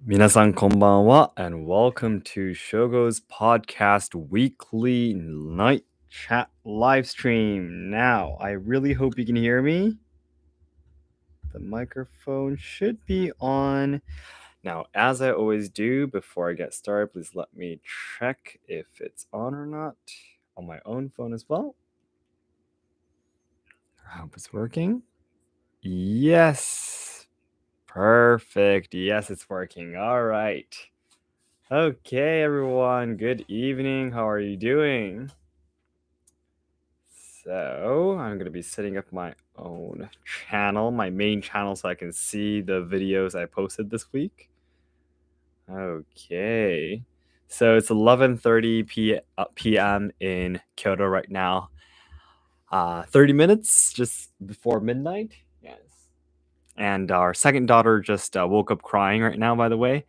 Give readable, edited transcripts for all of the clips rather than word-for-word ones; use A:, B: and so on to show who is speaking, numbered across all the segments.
A: Minasan konbanwa and welcome to Shogo's podcast weekly night chat live stream. Now, I really hope you can hear me. The microphone should be on. Now, as I always do before I get started, please let me check if it's on or not on my own phone as well. I hope it's working. Yes. Perfect. Yes, it's working. All right. Okay, everyone. Good evening. How are you doing? So, I'm going to be setting up my own channel, my main channel, so I can see the videos I posted this week. Okay. So, it's 11:30 p.m. in Kyoto right now. 30 minutes just before midnight. Yes. And our second daughter just woke up crying right now, by the way.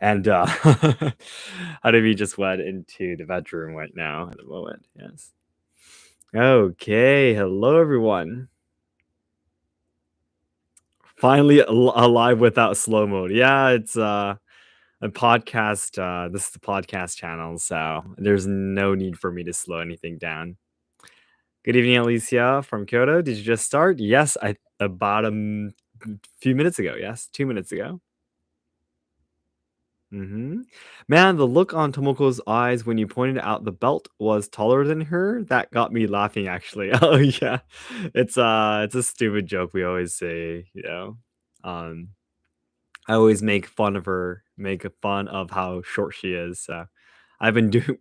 A: And Hanabi just went into the bedroom right now at the moment. Yes. Okay. Hello, everyone. Finally alive without slow mode. Yeah, it's a podcast. This is the podcast channel, so there's no need for me to slow anything down. Good evening, Alicia from Kyoto. Did you just start? Yes, I about a few minutes ago. Yes, 2 minutes ago. Man, the look on Tomoko's eyes when you pointed out the belt was taller than her, that got me laughing actually. Oh yeah. It's a stupid joke we always say. Um I always make fun of her, make fun of how short she is. So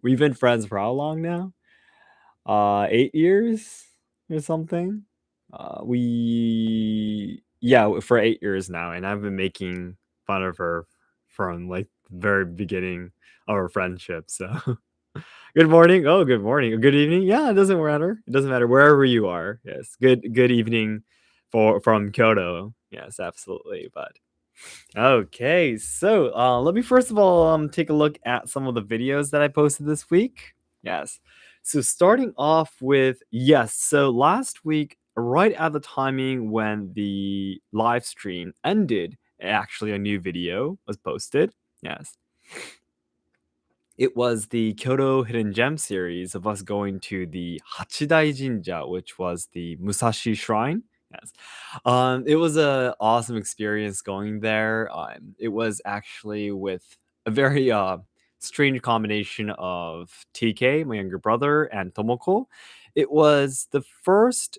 A: we've been friends for how long now? 8 years or something. We yeah, for 8 years now, and I've been making fun of her from like the very beginning of our friendship. So good morning. Oh, good morning. Good evening. Yeah, it doesn't matter. It doesn't matter wherever you are. Yes. Good evening from Kyoto. Yes, absolutely. But okay, so let me first of all take a look at some of the videos that I posted this week. Yes. So starting off with yes, so last week, right at the timing when the live stream ended, actually a new video was posted. Yes. It was the Kyoto Hidden Gem series of us going to the Hachidai Jinja, which was the Musashi Shrine. Yes. It was a awesome experience going there. It was actually with a very strange combination of TK, my younger brother, and Tomoko. It was the first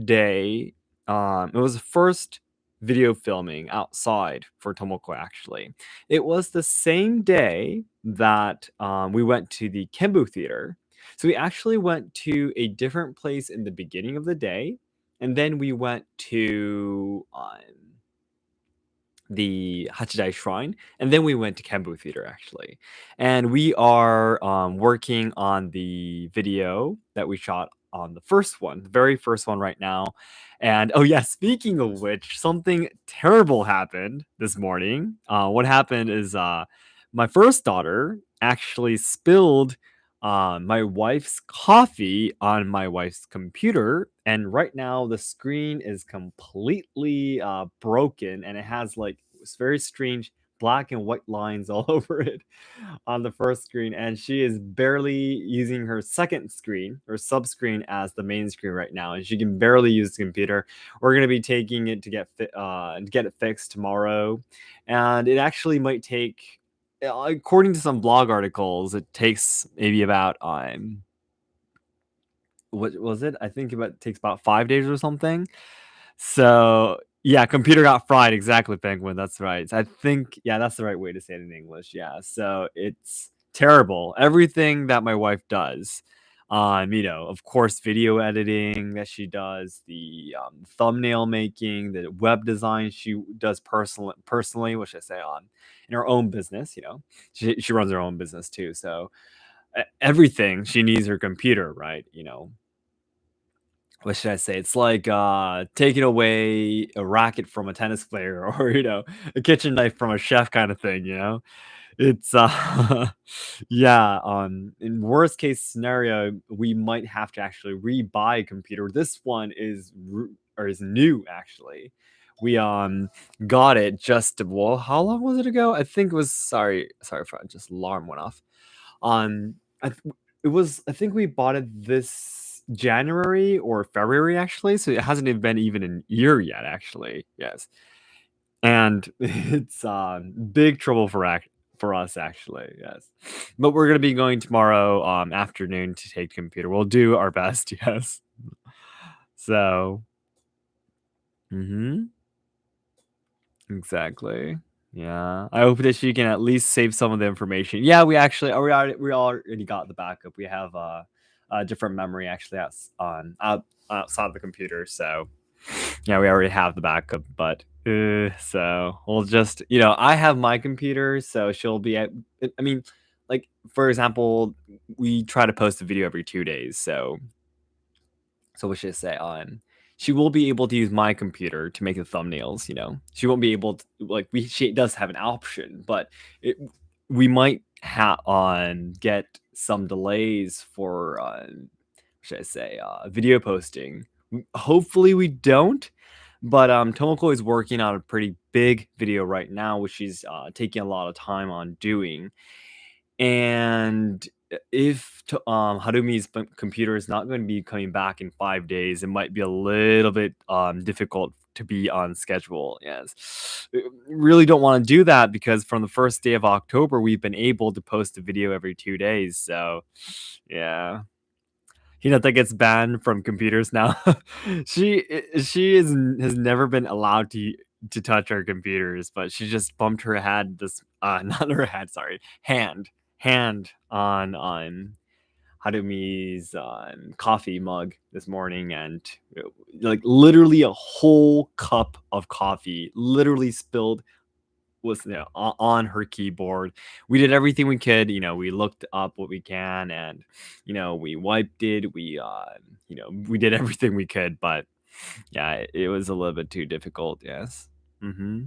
A: day. It was the first video filming outside for Tomoko. Actually, it was the same day that we went to the Kembu Theater. So we actually went to a different place in the beginning of the day, and then we went to the Hachidai Shrine, and then we went to Kembu Theater actually. And we are working on the video that we shot on the first one, the very first one right now. And oh yeah, speaking of which, something terrible happened this morning. What happened is my first daughter actually spilled my wife's coffee on my wife's computer, and right now the screen is completely broken, and it has like it's very strange black and white lines all over it on the first screen, and she is barely using her second screen or sub screen as the main screen right now, and she can barely use the computer. We're going to be taking it to get it fixed tomorrow, and it actually might take, according to some blog articles, it takes maybe about what was it? I think it takes about 5 days or something. So yeah, computer got fried. Exactly, Penguin. That's right. I think yeah, that's the right way to say it in English. Yeah. So it's terrible. Everything that my wife does, of course, video editing that she does, the thumbnail making, the web design she does personally, which I say on in her own business. She runs her own business too. So everything she needs her computer, right? What should I say? It's like taking away a racket from a tennis player or a kitchen knife from a chef kind of thing. It's yeah, in worst case scenario, we might have to actually rebuy a computer. This one is new actually. we got it just well, how long was it ago? I think it was sorry for just alarm went off. I th- it was I think we bought it this January or February actually, so it hasn't even been even a year yet actually. Yes. And it's big trouble for us actually. Yes. But we're going to be going tomorrow afternoon to take the computer. We'll do our best, yes. So, mhm. Exactly. Yeah. I hope that she can at least save some of the information. Yeah, we already got the backup. We have a different memory actually outside of the computer. So yeah, we already have the backup, but so we'll just I have my computer, so she'll be at. I mean, like for example, we try to post a video every 2 days, so what should I say? She will be able to use my computer to make the thumbnails. She won't be able to she does have an option, but it we might have on get some delays for should I say video posting. Hopefully we don't, but Tomoko is working on a pretty big video right now, which she's taking a lot of time on doing. And if Harumi's computer is not going to be coming back in 5 days, it might be a little bit difficult to be on schedule. Yes, really don't want to do that because from the first day of October, we've been able to post a video every 2 days. So, yeah. Hinata gets banned from computers now. Has never been allowed to touch our computers, but she just bumped her head this not her head, sorry, hand on Harumi's coffee mug this morning, and like literally a whole cup of coffee literally spilled was on her keyboard. We did everything we could. We looked up what we can, and we wiped it. We did everything we could, but yeah, it was a little bit too difficult. Yes. Mm-hmm.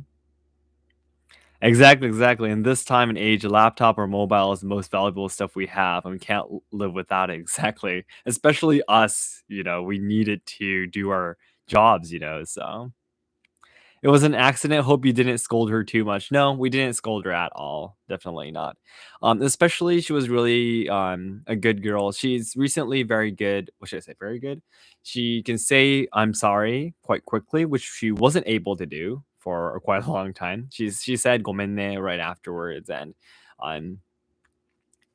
A: Exactly. And this time and age, a laptop or mobile is the most valuable stuff we have, and we can't live without it. Exactly. Especially us. We need it to do our jobs. So. It was an accident. Hope you didn't scold her too much. No, we didn't scold her at all. Definitely not. Especially she was really a good girl. She's recently very good. What should I say? Very good. She can say I'm sorry quite quickly, which she wasn't able to do for quite a long time. She said "gomenne" right afterwards, and um,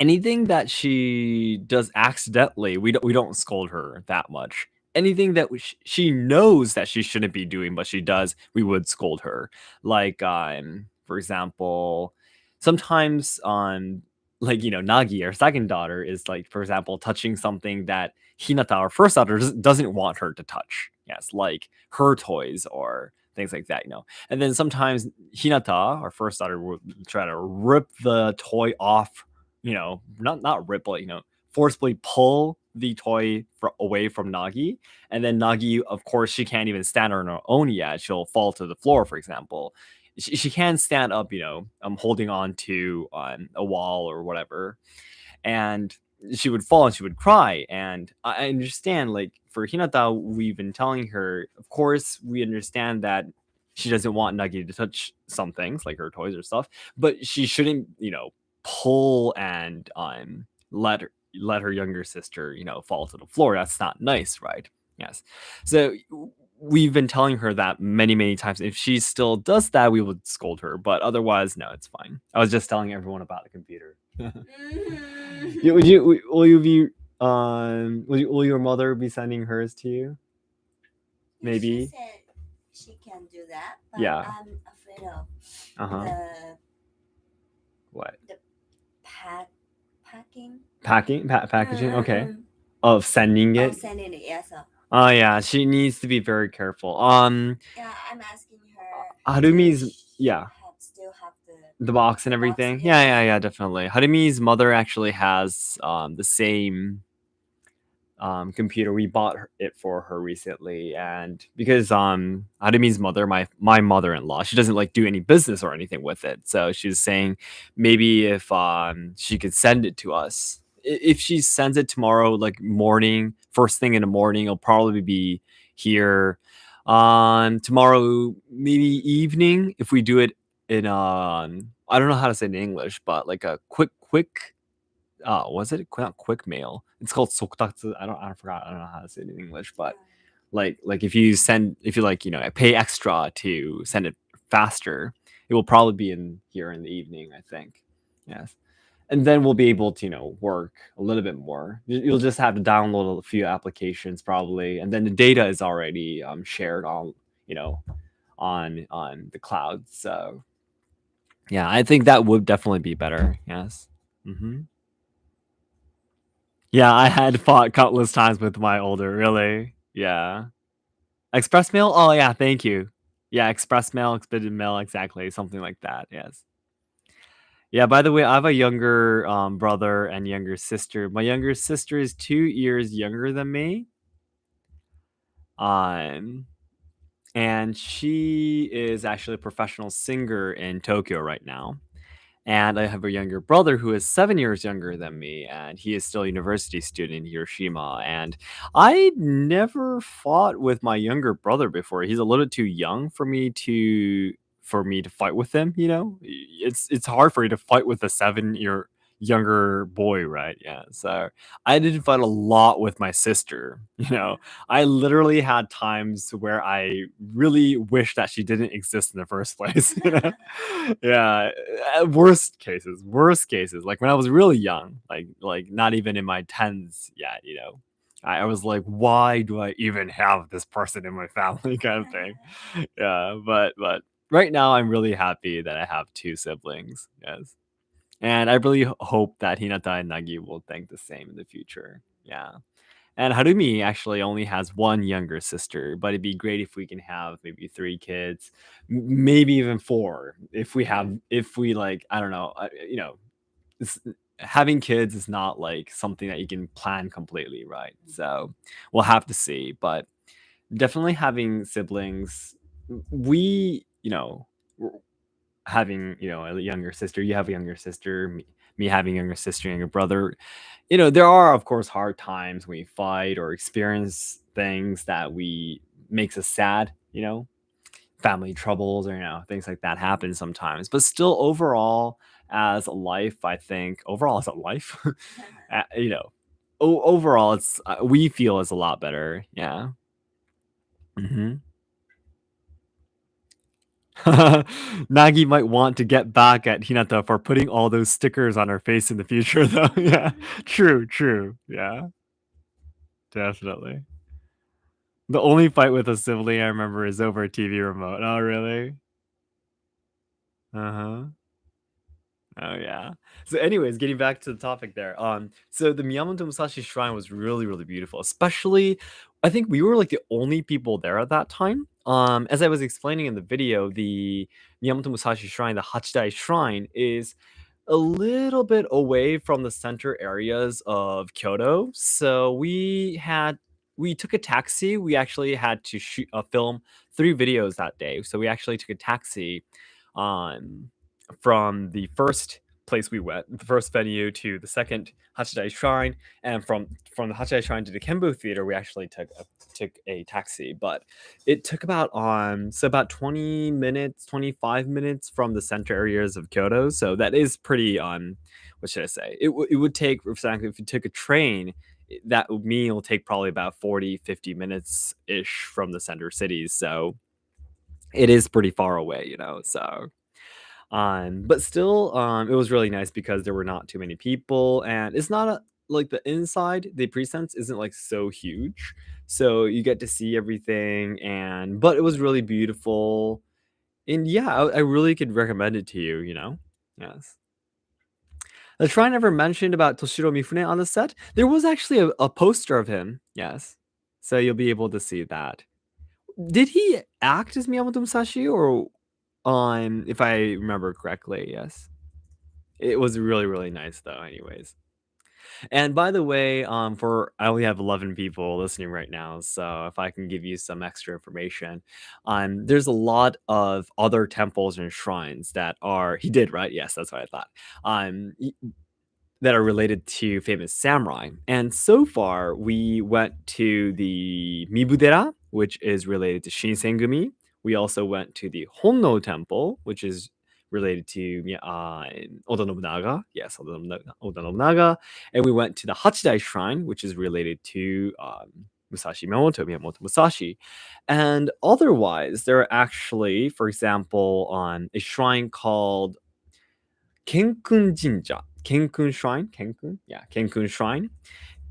A: anything that she does accidentally, we don't scold her that much. Anything that she knows that she shouldn't be doing, but she does, we would scold her. Like, for example, sometimes on Nagi, our second daughter, is like, for example, touching something that Hinata, our first daughter, doesn't want her to touch. Yes, like her toys or things like that. And then sometimes Hinata, our first daughter, would try to rip the toy off, not rip, but forcibly pull the toy away from Nagi, and then Nagi, of course, she can't even stand on her own yet. She'll fall to the floor, for example. She can stand up, holding on to a wall or whatever, and she would fall and she would cry. And I understand, like for Hinata, we've been telling her, of course, we understand that she doesn't want Nagi to touch some things like her toys or stuff, but she shouldn't, pull and let her younger sister, fall to the floor. That's not nice, right? Yes. So we've been telling her that many, many times. If she still does that, we would scold her, but otherwise, no, it's fine. I was just telling everyone about the computer. Will you be will your mother be sending hers to you? Maybe.
B: She said she can do that, but
A: Yeah.
B: I'm afraid of
A: Uh-huh.
B: the
A: What?
B: the packing.
A: Packaging? Okay.
B: Mm.
A: Of sending
B: Oh,
A: it?
B: sending it. Yes.
A: Oh yeah, she needs to be very careful.
B: Yeah, I'm asking her to
A: Harumi's yeah,
B: still have
A: the box and
B: the box.
A: everything.
B: Yes.
A: Yeah, definitely. Harumi's mother actually has the same computer. We bought it for her recently, and because Harumi's mother, my mother-in-law, she doesn't like do any business or anything with it, so she was saying maybe if she could send it to us. If she sends it tomorrow, like morning, first thing in the morning, it'll probably be here On tomorrow, maybe evening, if we do it in I don't know how to say it in English, but like a quick was it not quick mail? It's called soktatsu. I forgot. I don't know how to say it in English, but like if you like pay extra to send it faster, it will probably be in here in the evening, I think. Yes. And then we'll be able to work a little bit more. You'll just have to download a few applications probably, and then the data is already shared on you know on the cloud. So yeah, I think that would definitely be better. Yes. Hmm. Yeah, I had fought countless times with my older. Really. Yeah. Express mail. Oh yeah, thank you. Yeah, express mail, expedited mail, exactly, something like that. Yes. Yeah, by the way, I have a younger brother and younger sister. My younger sister is 2 years younger than me. Um, and she is actually a professional singer in Tokyo right now. And I have a younger brother who is 7 years younger than me, and he is still a university student in Hiroshima. And I never fought with my younger brother before. He's a little too young for me to fight with him. It's hard for you to fight with a 7 year younger boy, right? Yeah. So I did fight a lot with my sister. I literally had times where I really wish that she didn't exist in the first place. Yeah, worst cases, like when I was really young, like not even in my tens yet. I was like, why do I even have this person in my family, kind of thing. Yeah, but right now I'm really happy that I have two siblings. Yes, and I really hope that Hinata and Nagi will think the same in the future. Yeah. And Harumi actually only has one younger sister, but it'd be great if we can have maybe three kids, maybe even four. If we like, I don't know, it's, having kids is not like something that you can plan completely, right? So we'll have to see, but definitely having siblings, we, having a younger sister, you have a younger sister, me having a younger sister, younger brother, there are of course hard times when we fight or experience things that we makes us sad, family troubles or things like that happen sometimes, but still overall as a life, I think overall as a life, uh, you know overall it's we feel is a lot better. Yeah. Hmm. Nagi might want to get back at Hinata for putting all those stickers on her face in the future, though. Yeah, true. Yeah, definitely. The only fight with a sibling I remember is over a TV remote. Oh, really? Uh huh. Oh yeah. So, anyways, getting back to the topic there. So the Miyamoto Musashi Shrine was really, really beautiful. Especially, I think we were like the only people there at that time. As I was explaining in the video, the Miyamoto Musashi Shrine, the Hachidai Shrine, is a little bit away from the center areas of Kyoto. So we took a taxi. We actually had to shoot film 3 videos that day. So we actually took a taxi um from the first place we went, the first venue, to the second Hachidai Shrine, and from the Hachidai Shrine to the Kembu Theater, we actually took a taxi. But it took about 20 minutes, 25 minutes from the center areas of Kyoto. So that is pretty what should I say? It would take, for example, if you took a train, that would mean it'll take probably about 40, 50 minutes ish from the center cities. So it is pretty far away, so but still, it was really nice because there were not too many people, and it's not like the inside, the presents isn't like so huge, so you get to see everything, and but it was really beautiful, and yeah, I really could recommend it to you. Yes. The shrine never mentioned about Toshiro Mifune on the set. There was actually a poster of him. Yes, so you'll be able to see that. Did he act as Miyamoto Musashi or on? If I remember correctly, yes. It was really, really nice though, anyways. And by the way, for I only have 11 people listening right now, so if I can give you some extra information, there's a lot of other temples and shrines that are he did, right? Yes, that's what I thought. That are related to famous samurai. And so far, we went to the Mibudera. which is related to Shinsengumi. We also went to the Honno Temple, which is related to Oda Nobunaga. Yes, Oda Nobunaga. And we went to the Hachidai Shrine, which is related to Musashi Miyamoto Musashi. And otherwise, there are actually, for example, on a shrine called Kenkun Jinja. Kenkun Shrine? Kenkun? Yeah, Kenkun Shrine.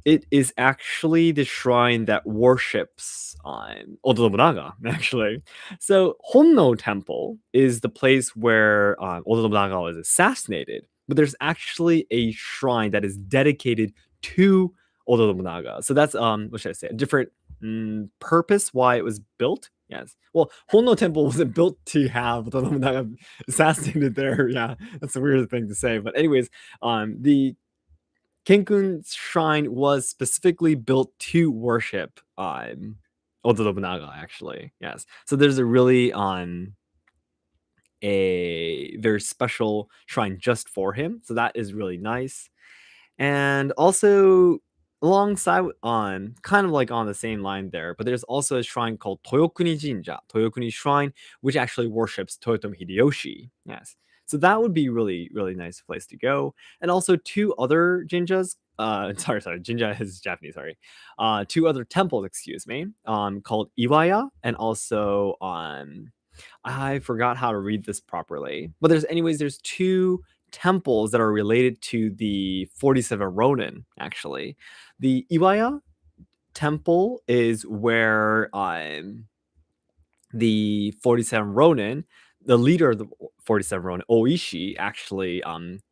A: It is actually the shrine that worships Oda Nobunaga, actually. So Honno Temple is the place where Oda Nobunaga was assassinated, but there's actually a shrine that is dedicated to Oda Nobunaga. So that's what should I say? A different purpose why it was built. Yes. Well, Honno Temple wasn't built to have Oda Nobunaga assassinated there. Yeah, that's a weird thing to say. But anyways, the Kenkun Shrine was specifically built to worship Oda Nobunaga, actually. Yes. So there's a really a very special shrine just for him. So that is really nice. And also alongside on kind of like on the same line there, but there's also a shrine called Toyokuni Jinja, Toyokuni Shrine, which actually worships Toyotomi Hideyoshi. Yes. So that would be really, really nice place to go. And also two other jinjas. Sorry, Jinja is Japanese, sorry. Two other temples, excuse me, called Iwaya and also I forgot how to read this properly. But there's two temples that are related to the 47 Ronin, actually. The Iwaya temple is where the 47 Ronin, the leader of the 47 Ronin, Oishi, actually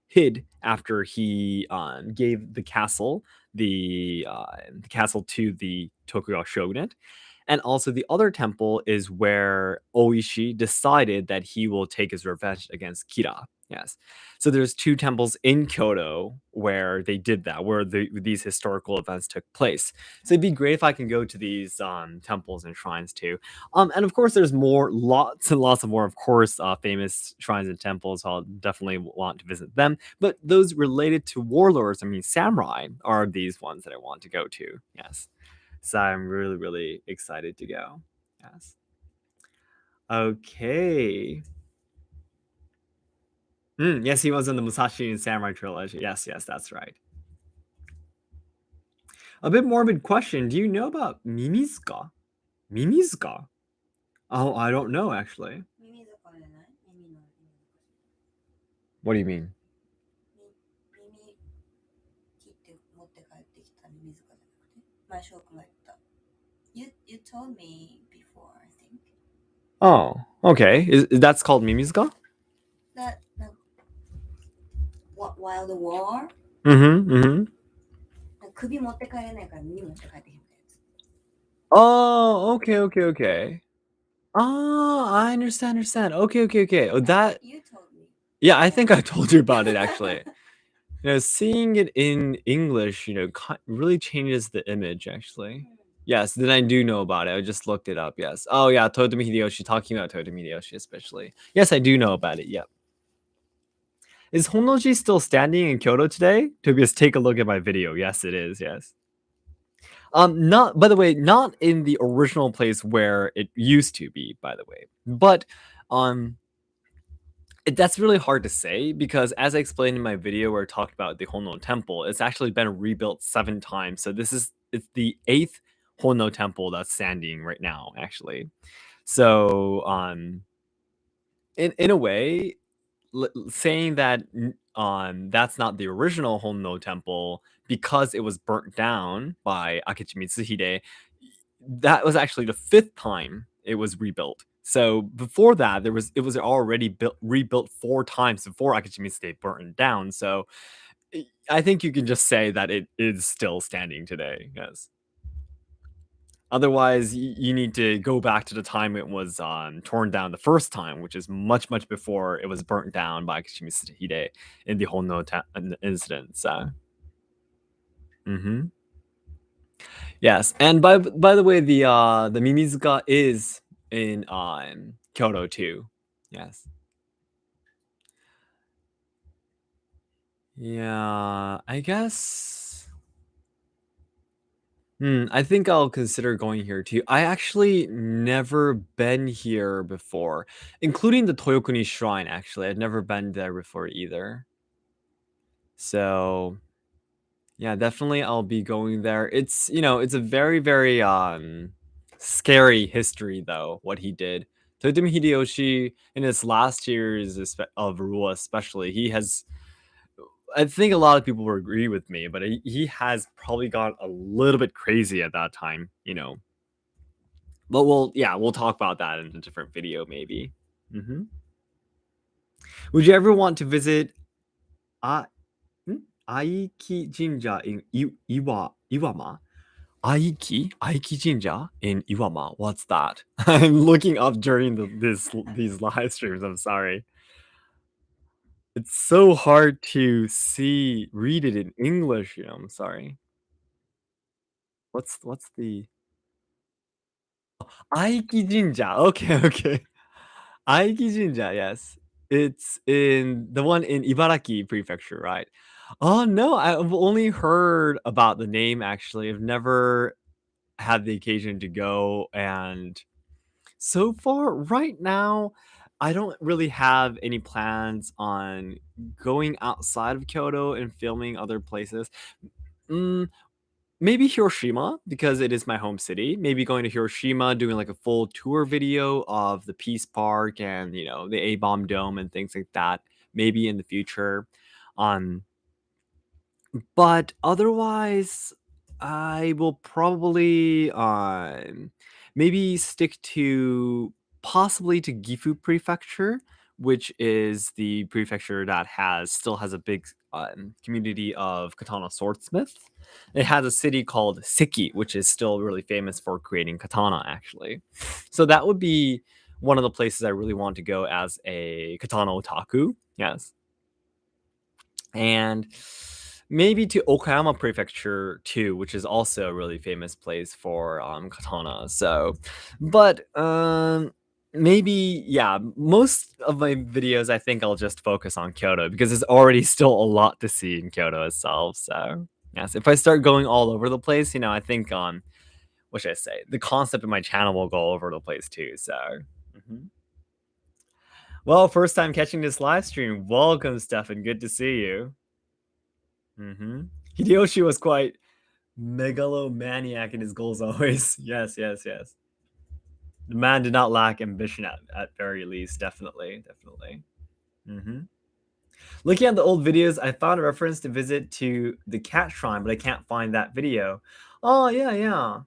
A: hid after he gave the castle to the Tokugawa shogunate. And also, the other temple is where Oishi decided that he will take his revenge against Kira. Yes. So there's two temples in Kyoto where they did that, where these historical events took place. So it'd be great if I can go to these temples and shrines too. And of course, there's lots and lots of more, of course, famous shrines and temples. I'll definitely want to visit them. But those related to warlords, I mean, samurai, are these ones that I want to go to. Yes. So I'm really, really excited to go. Yes. Okay. Yes, he was in the Musashi and Samurai trilogy. Yes, yes, that's right. A bit morbid question. Do you know about Mimizuka? Mimizuka? Oh, I don't know, actually. What do you mean?
B: You told me before, I think.
A: Oh, okay. That's called Mimizuka?
B: That while the war,
A: Mm-hmm.
B: 首持って帰れないから耳持って帰ってきたやつ。
A: Oh, okay. Oh, I understand. Okay. Oh, that.
B: You told me.
A: Yeah, I think I told you about it, actually. Seeing it in English, really changes the image, actually. Yes, then I do know about it. I just looked it up, yes. Oh, yeah, Toyotomi Hideyoshi, talking about Toyotomi Hideyoshi especially. Yes, I do know about it, yep. Is Honnoji still standing in Kyoto today? Tobias, take a look at my video. Yes, it is, yes. Not, by the way, not in the original place where it used to be, by the way. But, that's really hard to say because as I explained in my video where I talked about the Honno temple, it's actually been rebuilt 7 times. So it's the 8th Honno temple that's standing right now, actually. So in a way, saying that that's not the original Honno temple because it was burnt down by Akechi Mitsuhide, that was actually the 5th time it was rebuilt. So before that, it was already rebuilt 4 times before Akechi Mitsuhide burned down. So I think you can just say that it is still standing today. Yes. Otherwise, you need to go back to the time it was torn down the first time, which is much, much before it was burnt down by Akechi Mitsuhide in the Honno incident. So, yes, and by the way, the Mimizuka is in Kyoto too. Yes. Yeah, I guess I think I'll consider going here too. I actually never been here before, including the Toyokuni Shrine. Actually, I've never been there before either. So yeah, definitely I'll be going there. It's a very, very scary history though, what he did. Toyotomi Hideyoshi in his last years of rule, especially, he has. I think a lot of people will agree with me, but he has probably gone a little bit crazy at that time, But we'll talk about that in a different video, maybe. hmm Would you ever want to visit A- Aiki Jinja in Iwama? Aiki Jinja in Iwama. What's that? I'm looking up during these live streams. I'm sorry. It's so hard to read it in English. I'm sorry. What's the Aiki Jinja? Okay, okay. Aiki Jinja, yes. It's in the one in Ibaraki Prefecture, right? Oh no, I've only heard about the name actually. I've never had the occasion to go, and so far right now I don't really have any plans on going outside of Kyoto and filming other places. Mm, Maybe Hiroshima, because it is my home city. Maybe going to Hiroshima, doing like a full tour video of the Peace Park and the A Bomb Dome and things like that. Maybe in the future. Um, but otherwise, I will probably maybe stick to possibly to Gifu Prefecture, which is the prefecture that still has a big community of katana swordsmiths. It has a city called Seki, which is still really famous for creating katana, actually. So that would be one of the places I really want to go as a katana otaku. Yes, and maybe to Okayama Prefecture too, which is also a really famous place for katana. So, but maybe yeah, most of my videos I think I'll just focus on Kyoto because there's already still a lot to see in Kyoto itself. So yes, if I start going all over the place, I think what should I say? The concept of my channel will go all over the place too. So. Mhm. Well, first time catching this live stream. Welcome, Stefan. Good to see you. hmm Hideyoshi was quite megalomaniac in his goals always. Yes, yes, yes. The man did not lack ambition at very least. Definitely, definitely. hmm Looking at the old videos, I found a reference to visit to the cat shrine, but I can't find that video. Oh, yeah, yeah.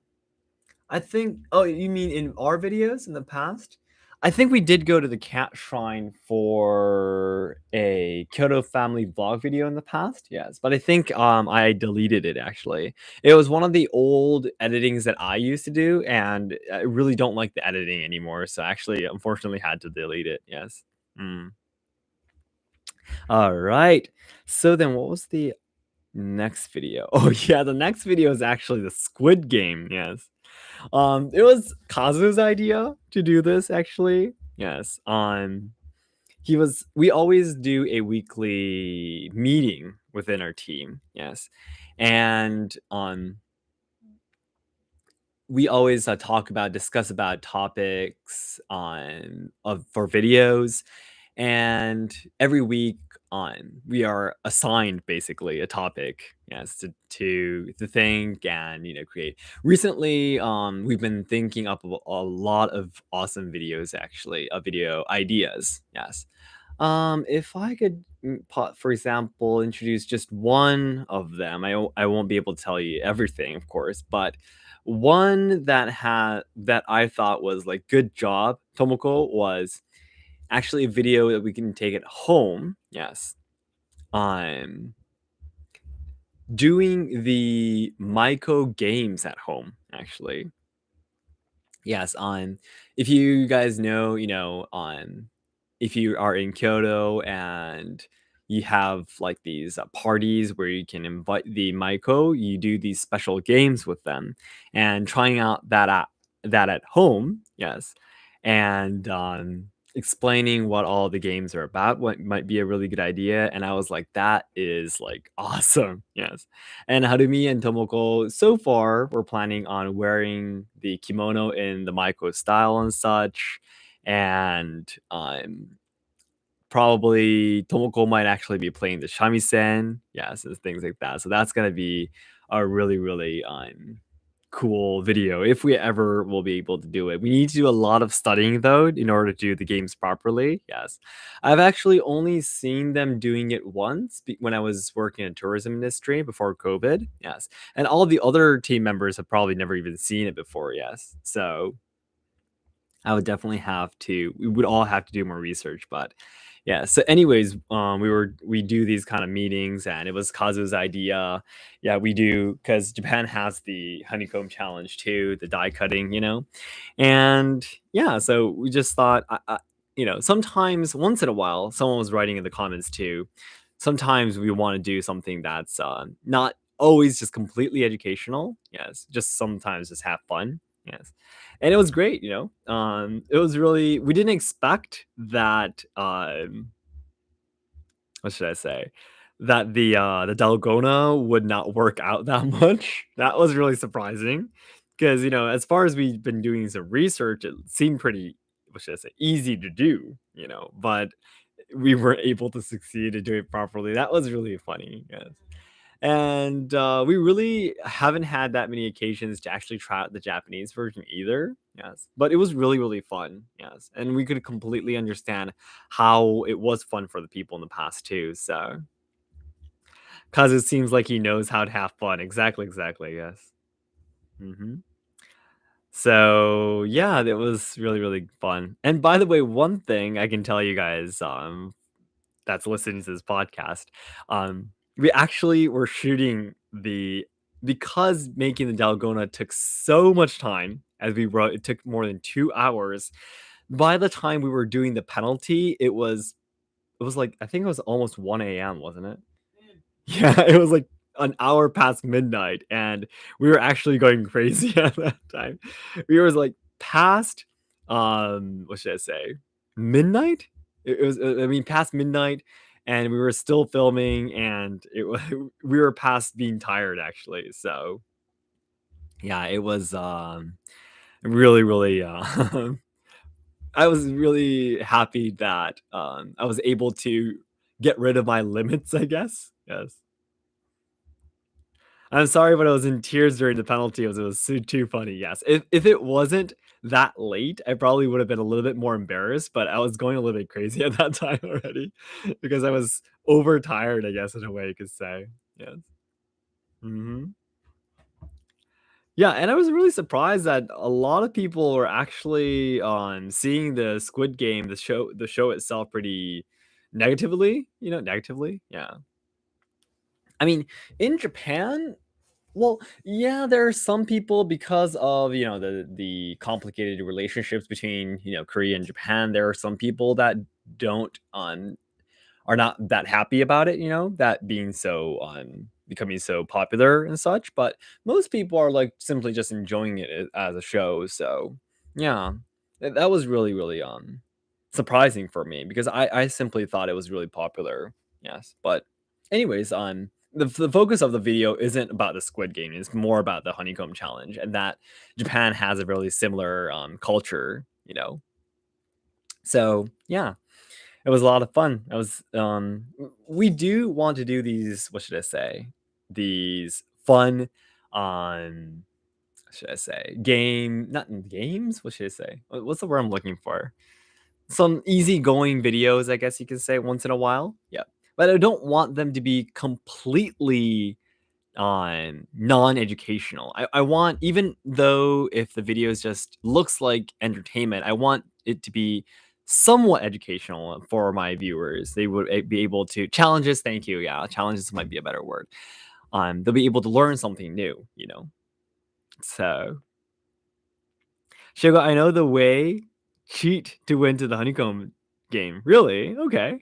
A: I think. Oh, you mean in our videos in the past? I think we did go to the cat shrine for a Kyoto family vlog video in the past. Yes, but I think I deleted it actually. It was one of the old editings that I used to do, and I really don't like the editing anymore. So actually, unfortunately, had to delete it. Yes. Mm. All right. So then, what was the next video? Oh yeah, the next video is actually the Squid Game. Yes. It was Kazu's idea to do this actually. Yes. We always do a weekly meeting within our team. Yes. And we always discuss about topics for videos, and every week we are assigned basically a topic, yes, to think and create. Recently we've been thinking up a lot of awesome videos, actually, video ideas. Yes. If I could, for example, introduce just one of them, I won't be able to tell you everything, of course, but one that I thought was like good job, Tomoko, was actually a video that we can take at home. Yes. Um, Doing the Maiko Games at home, actually. Yes, if you guys know, if you are in Kyoto and you have like these parties where you can invite the Maiko, you do these special games with them, and trying out that at home, yes, and explaining what all the games are about, what might be a really good idea. And I was like, that is like awesome. Yes. And Harumi and Tomoko, so far, we're planning on wearing the kimono in the Maiko style and such. And probably Tomoko might actually be playing the shamisen. Yes, and things like that. So that's gonna be a really, really cool video if we ever will be able to do it. We need to do a lot of studying though in order to do the games properly. Yes. I've actually only seen them doing it once when I was working in tourism industry before COVID. Yes. And all the other team members have probably never even seen it before. Yes. So I would definitely have to we would all have to do more research, but yeah. So anyways, we do these kind of meetings and it was Kazu's idea. Yeah, we do because Japan has the honeycomb challenge too, the die cutting, you know. And yeah, so we just thought sometimes once in a while, someone was writing in the comments too. Sometimes we want to do something that's not always just completely educational. Yes, just sometimes just have fun. Yes, and it was great. It was really we didn't expect that. What should I say? That the Dalgona would not work out that much. That was really surprising because as far as we've been doing some research, it seemed pretty what should I say easy to do. But we were able to succeed to do it properly. That was really funny. Yes. And we really haven't had that many occasions to actually try out the Japanese version either. Yes, but it was really, really fun. Yes, and we could completely understand how it was fun for the people in the past too. So, because it seems like he knows how to have fun. Exactly, exactly. Yes. hmm So yeah, it was really, really fun. And by the way, one thing I can tell you guys, that's listening to this podcast, we actually were shooting the because making the Dalgona took so much time as we wrote, it took more than 2 hours. By the time we were doing the penalty, it was like I think it was almost 1 a.m., wasn't it? Yeah, it was like an hour past midnight, and we were actually going crazy at that time. We were like past, what should I say, midnight? It was, I mean, past midnight, and we were still filming, and it was we were past being tired actually. So yeah, it was really, really. I was really happy that I was able to get rid of my limits. I guess yes. I'm sorry, but I was in tears during the penalty. It was too funny. Yes, if it wasn't that late, I probably would have been a little bit more embarrassed. But I was going a little bit crazy at that time already because I was overtired. I guess in a way you could say. Yes. hmm Yeah, and I was really surprised that a lot of people were actually seeing the Squid Game, the show itself, pretty negatively. Negatively. Yeah. I mean, in Japan, well, yeah, there are some people because of the complicated relationships between Korea and Japan. There are some people that don't are not that happy about it. That being so becoming so popular and such. But most people are like simply just enjoying it as a show. So yeah, that was really really surprising for me because I simply thought it was really popular. Yes, but anyways, the focus of the video isn't about the Squid Game. It's more about the Honeycomb Challenge, and that Japan has a really similar culture. So yeah, it was a lot of fun. We do want to do these. What should I say? These fun, um, should I say not games? What should I say? What's the word I'm looking for? Some easygoing videos, I guess you could say, once in a while. Yeah. But I don't want them to be completely non-educational. I want, even though if the videos just looks like entertainment, I want it to be somewhat educational for my viewers. They would be able to challenges. Thank you. Yeah, challenges might be a better word. They'll be able to learn something new. So Shogo, I know the way cheat to win to the honeycomb game. Really? Okay.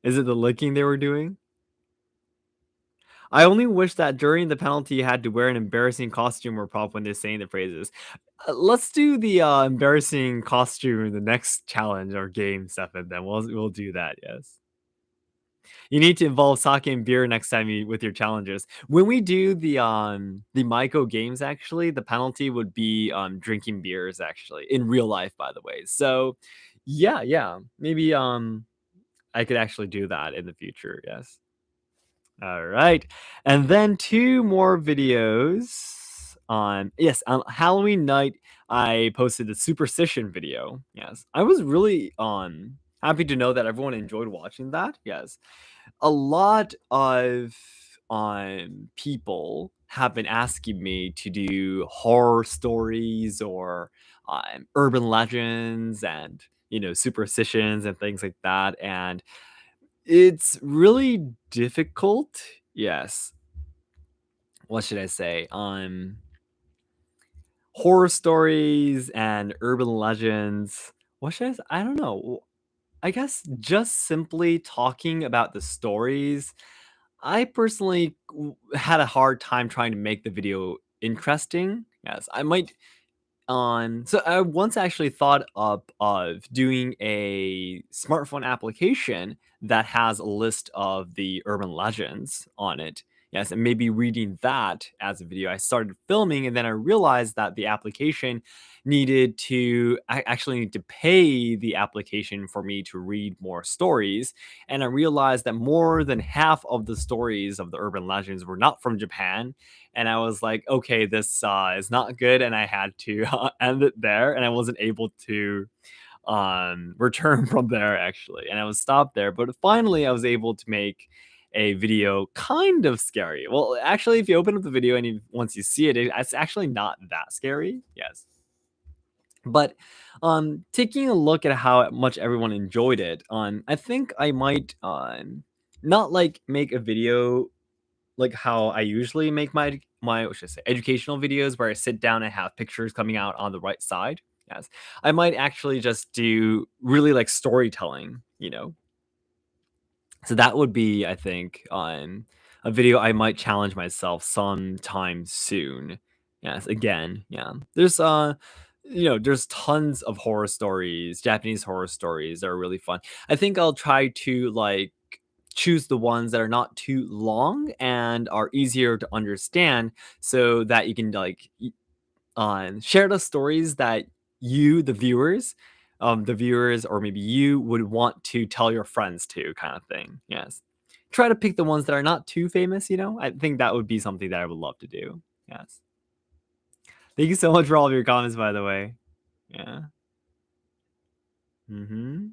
A: Is it the licking they were doing? I only wish that during the penalty you had to wear an embarrassing costume or prop when they're saying the phrases. Let's do the embarrassing costume in the next challenge or game, Stefan. Then we'll do that. Yes. You need to involve sake and beer next time you with your challenges. When we do the Maiko Games, actually, the penalty would be drinking beers actually in real life, by the way. So yeah, maybe I could actually do that in the future. Yes. All right. And then two more videos on yes, on Halloween night I posted the superstition video. Yes. I was really happy to know that everyone enjoyed watching that. Yes. A lot of people have been asking me to do horror stories or urban legends and superstitions and things like that, and it's really difficult. Yes. What should I say? Horror stories and urban legends. What should I say? I don't know. I guess just simply talking about the stories, I personally had a hard time trying to make the video interesting. Yes, I might so I once actually thought up of doing a smartphone application that has a list of the urban legends on it. Yes, and maybe reading that as a video. I started filming and then I realized that the application needed to I actually need to pay the application for me to read more stories. And I realized that more than half of the stories of the urban legends were not from Japan, and I was like, okay, this is not good, and I had to end it there, and I wasn't able to return from there actually, and I was stopped there. But finally, I was able to make a video kind of scary. Well, actually, if you open up the video and once you see it, it's actually not that scary. Yes. But taking a look at how much everyone enjoyed it, I think I might not like make a video like how I usually make my what should I say, educational videos where I sit down and have pictures coming out on the right side. Yes. I might actually just do really like storytelling. So that would be, I think, on a video I might challenge myself sometime soon. Yes, again, yeah. There's tons of horror stories, Japanese horror stories that are really fun. I think I'll try to like choose the ones that are not too long and are easier to understand so that you can like share the stories that the viewers, or maybe you would want to tell your friends to, kind of thing. Yes. Try to pick the ones that are not too famous. I think that would be something that I would love to do. Yes. Thank you so much for all of your comments, by the way. Yeah. Mm-hmm.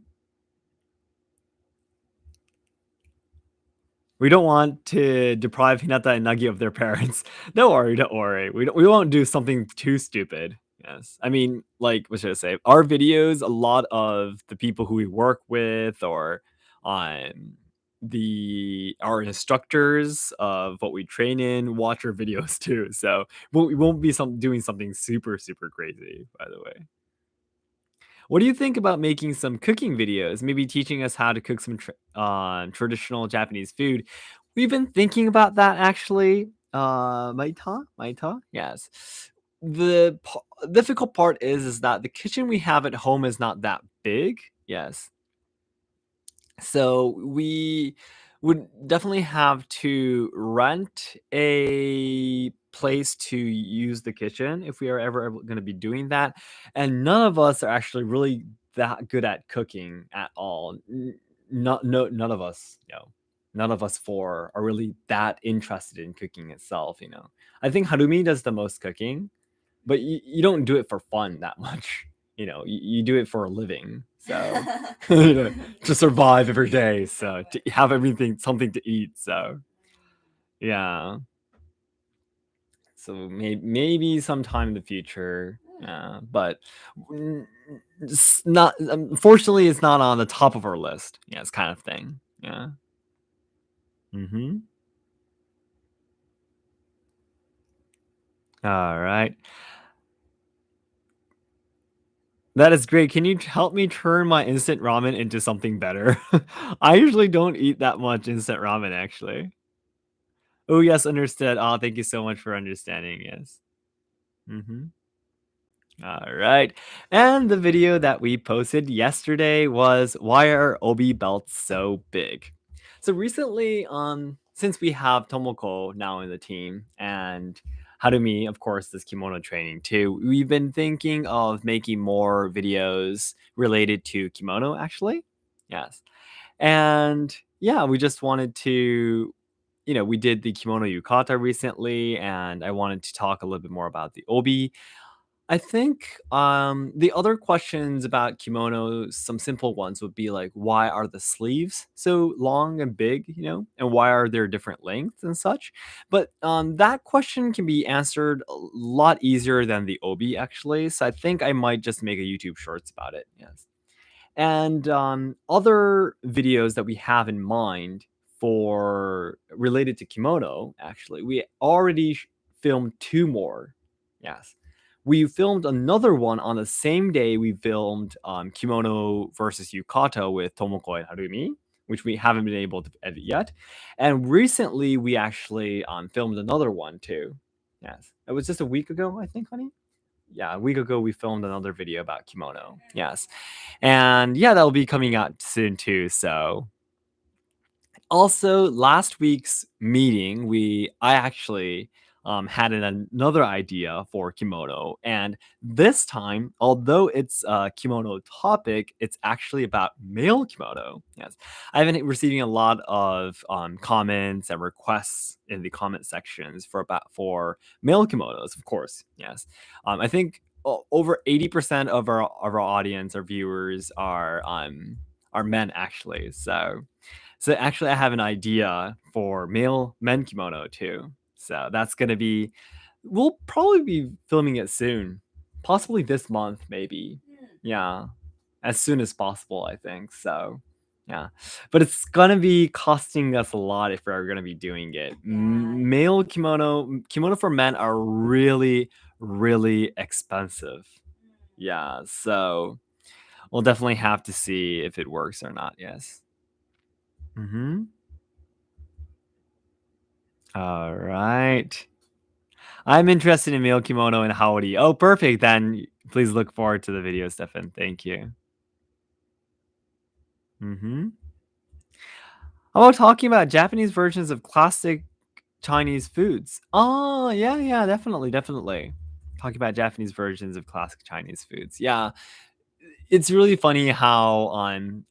A: We don't want to deprive Hinata and Nagi of their parents. Don't worry, don't worry. We won't do something too stupid. Yes. I mean, like, what should I say? Our videos, a lot of the people who we work with or um our instructors of what we train in watch our videos too. So we won't be doing something super, super crazy, by the way. What do you think about making some cooking videos? Maybe teaching us how to cook some traditional Japanese food. We've been thinking about that actually. Maita, yes. Difficult part is that the kitchen we have at home is not that big. Yes, so we would definitely have to rent a place to use the kitchen if we are ever going to be doing that. And none of us are actually really that good at cooking at all. Not no none of us, none of us four are really that interested in cooking itself. I think Harumi does the most cooking, but you don't do it for fun that much. You do it for a living. So to survive every day. So to have everything, something to eat. So yeah. So maybe sometime in the future. Yeah, but it's not. Unfortunately, it's not on the top of our list. Yeah, it's kind of thing. Yeah. Mm-hmm. All right. That is great. Can you help me turn my instant ramen into something better? I usually don't eat that much instant ramen, actually. Oh, yes, understood. Oh, thank you so much for understanding. Yes. Mhm. All right. And the video that we posted yesterday was why are obi belts so big? So recently, since we have Tomoko now in the team and Harumi, of course, this kimono training too, we've been thinking of making more videos related to kimono actually. Yes. And yeah, we just wanted to, we did the kimono yukata recently, and I wanted to talk a little bit more about the obi. I think the other questions about kimono, some simple ones would be like, why are the sleeves so long and big, and why are there different lengths and such? But that question can be answered a lot easier than the obi actually. So I think I might just make a YouTube Shorts about it. Yes. And other videos that we have in mind for related to kimono, actually, we already filmed two more. Yes. We filmed another one on the same day we filmed Kimono versus Yukata with Tomoko and Harumi, which we haven't been able to edit yet. And recently, we actually filmed another one too. Yes. It was just a week ago, I think, honey. Yeah, a week ago, we filmed another video about kimono. Yes. And yeah, that'll be coming out soon too. So also, last week's meeting, I actually had another idea for kimono, and this time, although it's a kimono topic, it's actually about male kimono. Yes, I've been receiving a lot of comments and requests in the comment sections for male kimonos, of course. Yes, I think over 80% of our audience, our viewers are men actually. So actually, I have an idea for male men kimono too. So that's gonna be. We'll probably be filming it soon, possibly this month, maybe.
B: Hmm.
A: Yeah, as soon as possible, I think. So, yeah, but it's gonna be costing us a lot if we're gonna be doing it.
B: Yeah.
A: Male kimono for men are really, really expensive.
B: Hmm.
A: Yeah, so we'll definitely have to see if it works or not. Yes. Mm-hmm. All right. I'm interested in male kimono and howdy. Oh, perfect. Then please look forward to the video, Stefan. Thank you. Mm-hmm. How about talking about Japanese versions of classic Chinese foods? Oh, yeah, yeah, definitely, definitely. Talking about Japanese versions of classic Chinese foods. Yeah, it's really funny how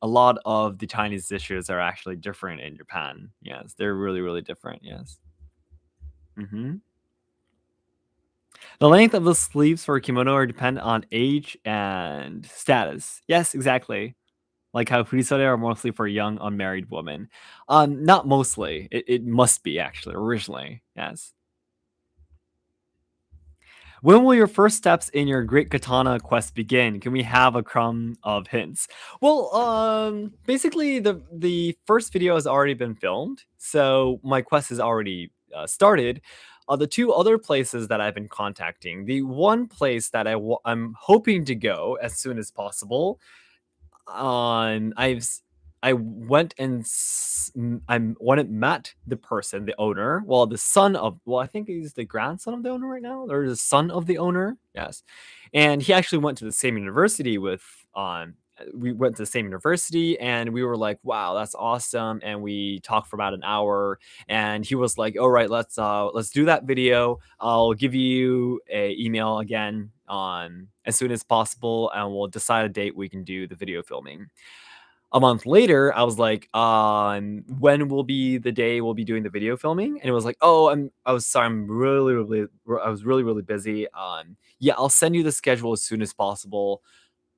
A: a lot of the Chinese dishes are actually different in Japan. Yes, they're really, really different. Yes. Mm-hmm. The length of the sleeves for a kimono are depend on age and status. Yes, exactly. Like how furisode are mostly for young unmarried women. Not mostly. It must be actually originally. Yes. When will your first steps in your Great Katana quest begin? Can we have a crumb of hints? Well, basically the first video has already been filmed, so my quest has already started. The two other places that I've been contacting, the one place that I'm hoping to go as soon as possible on I went and I went and met the person, the owner. Well, the son of I think he's the grandson of the owner right now, or the son of the owner. Yes, and he actually went to the same university with we went to the same university, and we were like, wow, that's awesome. And we talked for about an hour, and he was like, all right, let's do that video. I'll give you a email again on as soon as possible, and we'll decide a date we can do the video filming. A month later, I was like, when will be the day we'll be doing the video filming? And it was like, oh, I was sorry, I was really, really busy. Yeah, I'll send you the schedule as soon as possible.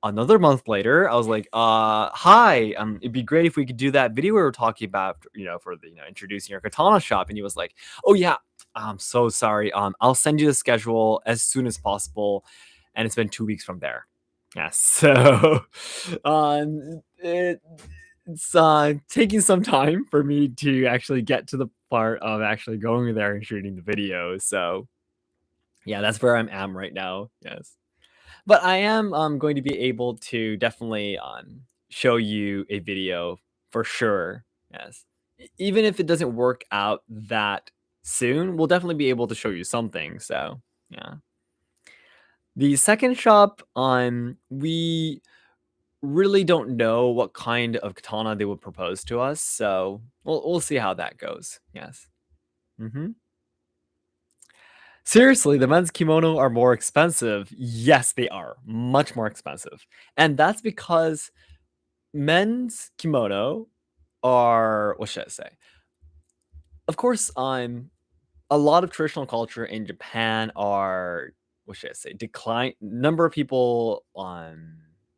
A: Another month later, I was like, hi, it'd be great if we could do that video we were talking about, for the, introducing your katana shop. And he was like, oh yeah, I'm so sorry. I'll send you the schedule as soon as possible. And it's been 2 weeks from there. Yeah, so it's taking some time for me to actually get to the part of actually going there and shooting the video. So yeah, that's where I'm at right now. Yes. But I am going to be able to definitely show you a video for sure. Yes. Even if it doesn't work out that soon, we'll definitely be able to show you something. So yeah. The second shop, we really don't know what kind of katana they would propose to us, so we'll see how that goes. Yes. Hmm. Seriously, the men's kimono are more expensive. Yes, they are much more expensive, and that's because men's kimono are, what should I say? Of course, a lot of traditional culture in Japan are, what should I say, decline number of people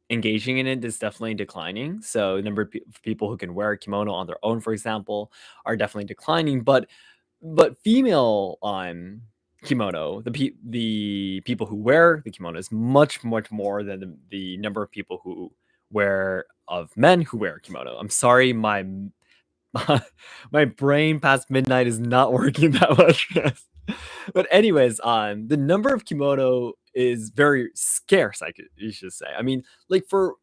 A: engaging in it is definitely declining. So number of people who can wear a kimono on their own, for example, are definitely declining. But female kimono, the people who wear the kimono is much more than the number of people who wear of men who wear kimono. I'm sorry, my brain past midnight is not working that much. Yes. But anyways, the number of kimono is very scarce. You should say. I mean, like for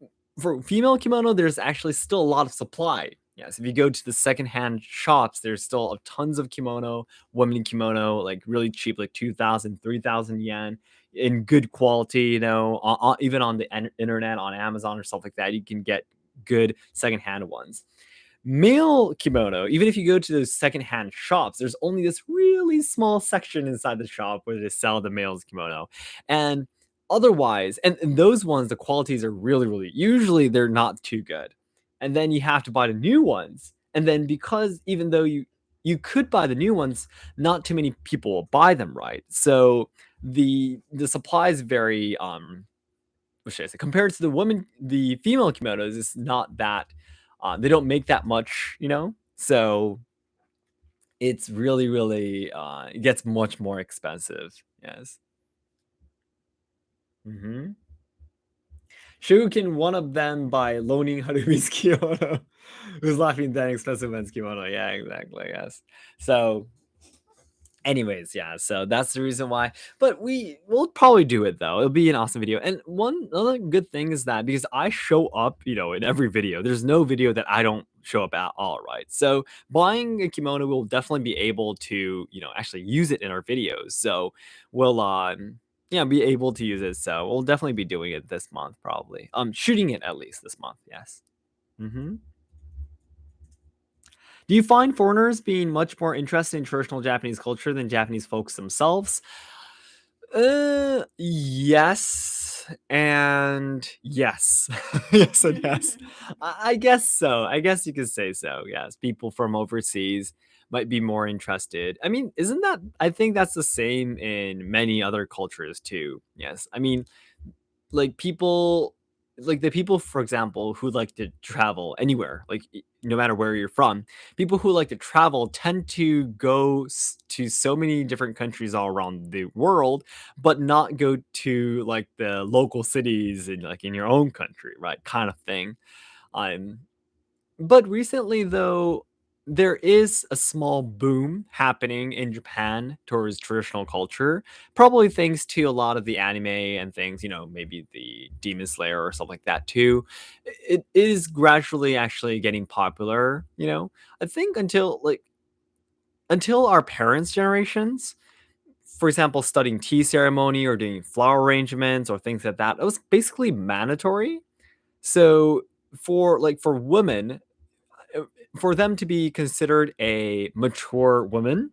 A: female kimono, there's actually still a lot of supply. Yes, if you go to the secondhand shops, there's still tons of kimono, women kimono, like really cheap, like 2,000, 3,000 yen, in good quality. Even on the internet, on Amazon or stuff like that, you can get good secondhand ones. Male kimono, even if you go to those secondhand shops, there's only this really small section inside the shop where they sell the male's kimono. And otherwise, and those ones, the qualities are really, usually they're not too good. And then you have to buy the new ones. And then because even though you could buy the new ones, not too many people will buy them, right? So the supply is very what should I say? Compared to the female kimonos, it's not that they don't make that much. So it's really it gets much more expensive. Yes. Mm-hmm. Shugo can one of them by loaning Harumi's kimono. Who's laughing that expensive men's kimono? Yeah, exactly. Yes. So anyways, yeah, so that's the reason why. But we'll probably do it though. It'll be an awesome video. And one other good thing is that because I show up, in every video, there's no video that I don't show up at all, right? So buying a kimono will definitely be able to, actually use it in our videos. So we'll yeah, be able to use it. So we'll definitely be doing it this month, probably. Shooting it at least this month, yes. Mm-hmm. Do you find foreigners being much more interested in traditional Japanese culture than Japanese folks themselves? Yes, and yes. Yes and yes. I guess so. I guess you could say so. Yes, people from overseas might be more interested. I mean, isn't that? I think that's the same in many other cultures too. Yes, I mean, like people like the people, for example, who like to travel anywhere, like no matter where you're from, people who like to travel tend to go to so many different countries all around the world, but not go to like the local cities in like in your own country, right? Kind of thing. um but recently, though, there is a small boom happening in Japan towards traditional culture, probably thanks to a lot of the anime and things, maybe the Demon Slayer or stuff like that too. It is gradually actually getting popular. I think until our parents' generations, for example, studying tea ceremony or doing flower arrangements or things like that, it was basically mandatory. So for women, uh, for them to be considered a mature woman,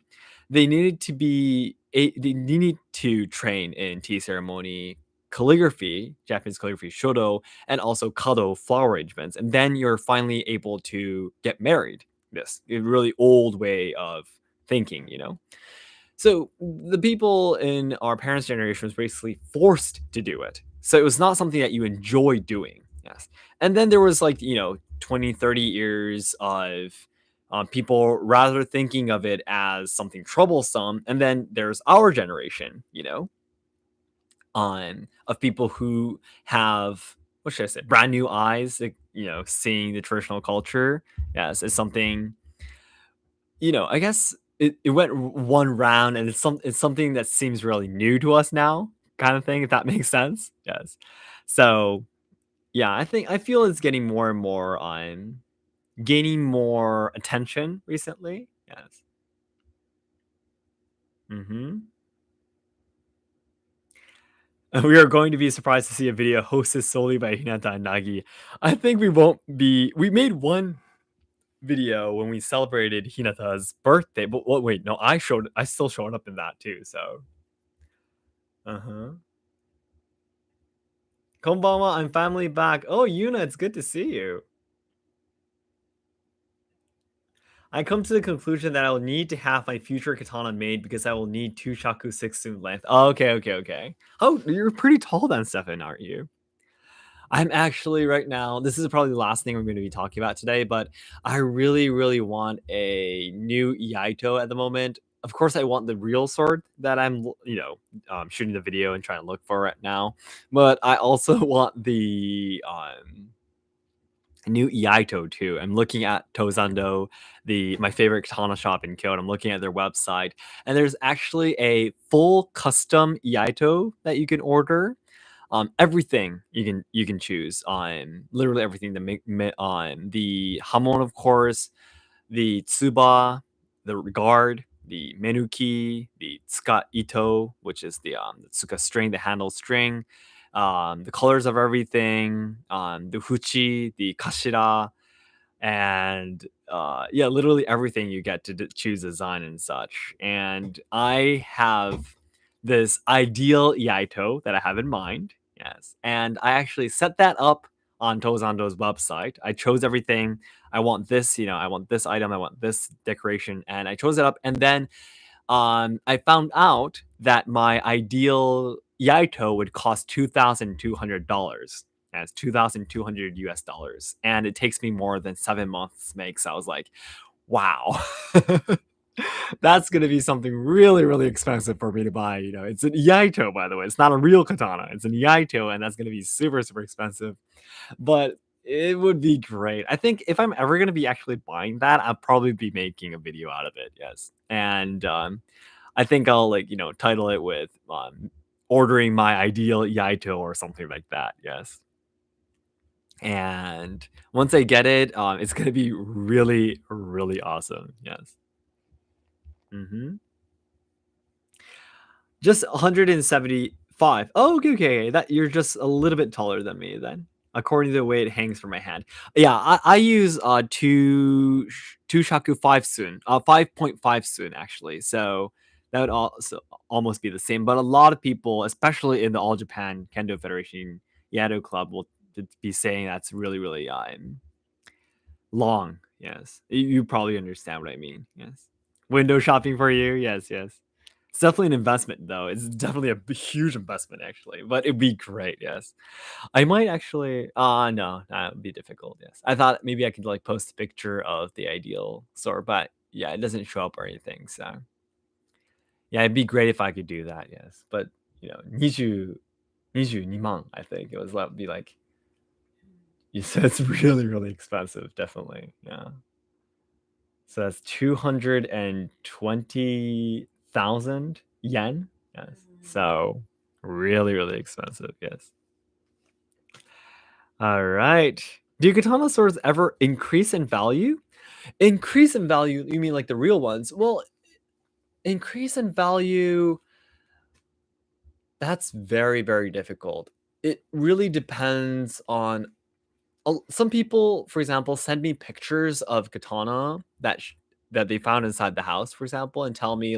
A: they needed to train in tea ceremony, calligraphy, Japanese calligraphy, shodo, and also kado flower arrangements, and then you're finally able to get married. This a really old way of thinking. So the people in our parents' generation was basically forced to do it. So it was not something that you enjoy doing. Yes. And then there was like, 20, 30 years of people rather thinking of it as something troublesome. And then there's our generation, of people who have, what should I say, brand new eyes, like, seeing the traditional culture. Yes, is something, I guess it went one round, and it's something that seems really new to us now, kind of thing, if that makes sense. Yes. So yeah, I feel it's getting more and more on gaining more attention recently. Yes. Mm-hmm. We are going to be surprised to see a video hosted solely by Hinata and Nagi. I think we won't be. We made one video when we celebrated Hinata's birthday, but wait, no, I still showed up in that too. So, uh huh. Konbanwa, I'm finally back. Oh, Yuna, it's good to see you. I come to the conclusion that I will need to have my future katana made because I will need 2 shaku 6 in length. Oh, okay. Oh, you're pretty tall then, Stefan, aren't you? I'm actually right now, this is probably the last thing we're going to be talking about today, but I really, really want a new Iaito at the moment. Of course, I want the real sword that I'm, shooting the video and trying to look for right now. But I also want the new Iaito too. I'm looking at Tozando, my favorite katana shop in Kyoto. I'm looking at their website, and there's actually a full custom Iaito that you can order. Everything you can choose on literally everything. On the hamon, of course, the tsuba, the guard, the menuki, the tsuka ito, which is the tsuka string, the handle string, the colors of everything, the huchi, the kashira, and yeah, literally everything you get to choose design and such. And I have this ideal Yaito that I have in mind. Yes, and I actually set that up on Tozando's website. I chose everything. I want this, I want this item, I want this decoration, and I chose it up. And then I found out that my ideal Yaito would cost $2,200. That's 2,200 US dollars. And it takes me more than 7 months to make. So I was like, wow. That's going to be something really, really expensive for me to buy. It's an Yaito, by the way. It's not a real katana. It's an Yaito, and that's going to be super, super expensive. But it would be great. I think if I'm ever going to be actually buying that, I'll probably be making a video out of it. Yes. And I think I'll title it with ordering my ideal Yaito or something like that. Yes. And once I get it, it's gonna be really, really awesome. Yes. Hmm. Just 175. Oh, okay. That you're just a little bit taller than me then, according to the way it hangs from my hand. Yeah, I use two shaku 5 soon, 5.5 soon actually. So that would also almost be the same. But a lot of people, especially in the All Japan Kendo Federation Yado Club, will be saying that's really, really long. Yes, you probably understand what I mean. Yes, window shopping for you. Yes. It's definitely an investment, though. It's definitely a huge investment, actually. But it'd be great. Yes, I might actually. No, that would be difficult. Yes, I thought maybe I could post a picture of the ideal store, but yeah, it doesn't show up or anything. So yeah, it'd be great if I could do that. Yes, but 22 I think it was. That would be like you said. It's really, really expensive. Definitely. Yeah. So that's 220,000 yen. Yes. So really, really expensive. Yes. All right. Do katana swords ever increase in value? Increase in value? You mean like the real ones? Well, increase in value, that's very, very difficult. It really depends on some people, for example, send me pictures of katana that they found inside the house, for example, and tell me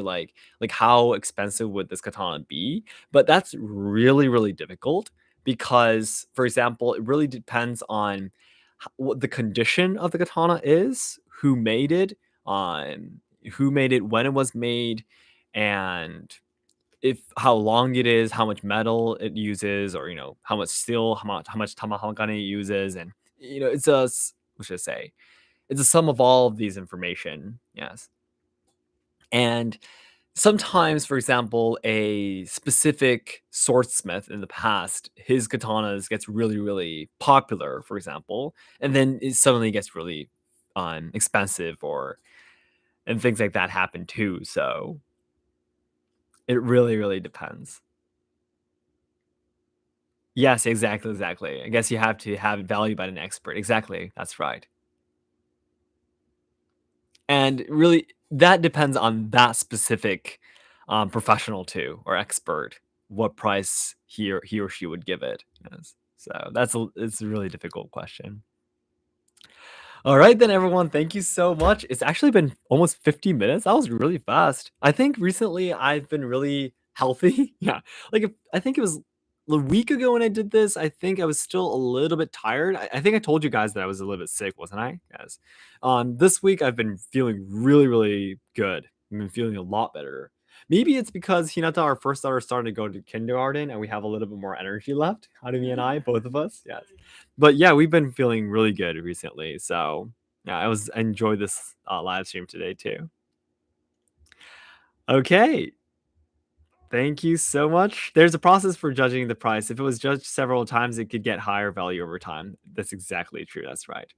A: how expensive would this katana be. But that's really, really difficult because, for example, it really depends on what the condition of the katana is, who made it, when it was made, and if how long it is, how much metal it uses, or how much steel, how much tamahagane it uses, and it's what should I say? It's a sum of all of these information. Yes, and sometimes, for example, a specific swordsmith in the past, his katanas gets really, really popular, for example, and then it suddenly gets really expensive, and things like that happen too. So it really, really depends. Yes, exactly. I guess you have to have it valued by an expert. Exactly, that's right. And really, that depends on that specific professional to or expert, what price he or she would give it. Yes. So it's a really difficult question. All right, then, everyone. Thank you so much. It's actually been almost 50 minutes. That was really fast. I think recently I've been really healthy. Yeah. I think it was a week ago when I did this. I think I was still a little bit tired. I think I told you guys that I was a little bit sick, wasn't I? Yes. This week I've been feeling really, really good. I've been feeling a lot better. Maybe it's because Hinata, our first daughter, started to go to kindergarten and we have a little bit more energy left. Harumi and I, both of us. Yes. But yeah, we've been feeling really good recently. So yeah, I enjoyed this live stream today too. Okay, thank you so much. There's a process for judging the price. If it was judged several times, it could get higher value over time. That's exactly true. That's right.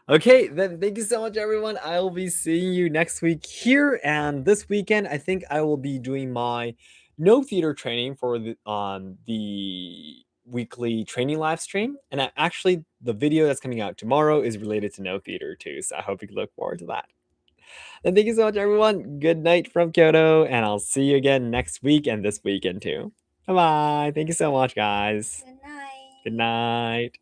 A: Okay, then thank you so much, everyone. I will be seeing you next week here, and this weekend I think I will be doing my no theater training for the weekly training live stream. And actually, the video that's coming out tomorrow is related to no theater too. So I hope you can look forward to that. And thank you so much, everyone. Good night from Kyoto, and I'll see you again next week and this weekend too. Bye bye. Thank you so much, guys.
B: Good night.
A: Good night.